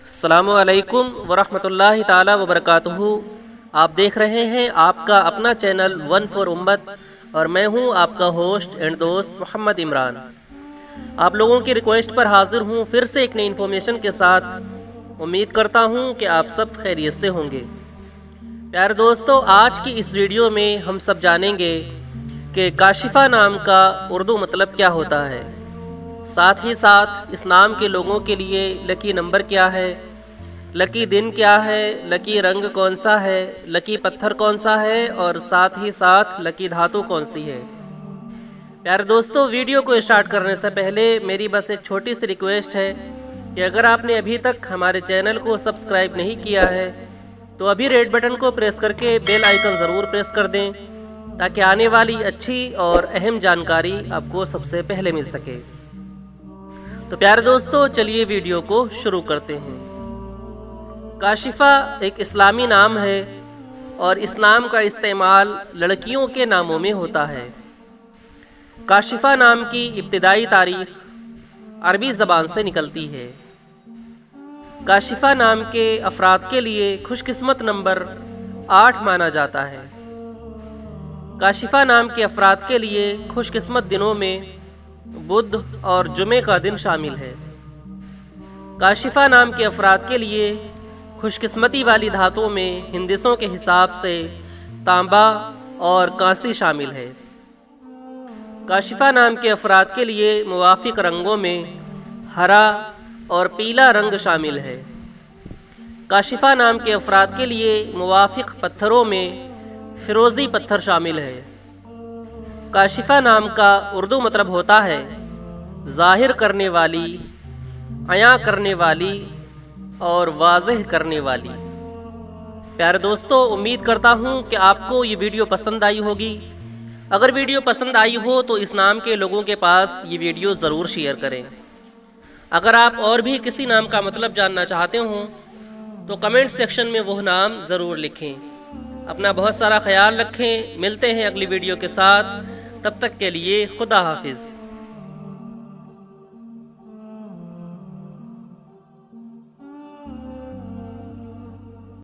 السلام علیکم ورحمۃ اللہ تعالی وبرکاتہ۔ آپ دیکھ رہے ہیں آپ کا اپنا چینل ون فور امت اور میں ہوں آپ کا ہوسٹ اینڈ دوست محمد عمران۔ آپ لوگوں کی ریکویسٹ پر حاضر ہوں پھر سے ایک نئی انفارمیشن کے ساتھ۔ امید کرتا ہوں کہ آپ سب خیریت سے ہوں گے۔ پیارے دوستو، آج کی اس ویڈیو میں ہم سب جانیں گے کہ کاشفہ نام کا اردو مطلب کیا ہوتا ہے، ساتھ ہی ساتھ اس نام کے لوگوں کے لیے لکی نمبر کیا ہے، لکی دن کیا ہے، لکی رنگ کون سا ہے، لکی پتھر کون سا ہے اور ساتھ ہی ساتھ لکی دھاتو کون سی ہے۔ پیارے دوستو، ویڈیو کو اسٹارٹ کرنے سے پہلے میری بس ایک چھوٹی سی ریکویسٹ ہے کہ اگر آپ نے ابھی تک ہمارے چینل کو سبسکرائب نہیں کیا ہے تو ابھی ریڈ بٹن کو پریس کر کے بیل آئیکن ضرور پریس کر دیں تاکہ آنے والی اچھی اور اہم جانکاری آپ کو سب سے پہلے مل سکے۔ تو پیارے دوستو، چلیے ویڈیو کو شروع کرتے ہیں۔ کاشفہ ایک اسلامی نام ہے اور اس نام کا استعمال لڑکیوں کے ناموں میں ہوتا ہے۔ کاشفہ نام کی ابتدائی تاریخ عربی زبان سے نکلتی ہے۔ کاشفہ نام کے افراد کے لیے خوش قسمت نمبر 8 مانا جاتا ہے۔ کاشفہ نام کے افراد کے لیے خوش قسمت دنوں میں بدھ اور جمعے کا دن شامل ہے۔ کاشفہ نام کے افراد کے لیے خوش قسمتی والی دھاتوں میں ہندسوں کے حساب سے تانبا اور کانسی شامل ہے۔ کاشفہ نام کے افراد کے لیے موافق رنگوں میں ہرا اور پیلا رنگ شامل ہے۔ کاشفہ نام کے افراد کے لیے موافق پتھروں میں فیروزی پتھر شامل ہے۔ کاشفہ نام کا اردو مطلب ہوتا ہے ظاہر کرنے والی، عیاں کرنے والی اور واضح کرنے والی۔ پیارے دوستو، امید کرتا ہوں کہ آپ کو یہ ویڈیو پسند آئی ہوگی۔ اگر ویڈیو پسند آئی ہو تو اس نام کے لوگوں کے پاس یہ ویڈیو ضرور شیئر کریں۔ اگر آپ اور بھی کسی نام کا مطلب جاننا چاہتے ہوں تو کمنٹ سیکشن میں وہ نام ضرور لکھیں۔ اپنا بہت سارا خیال رکھیں۔ ملتے ہیں اگلی ویڈیو کے ساتھ، تب تک کے لیے خدا حافظ۔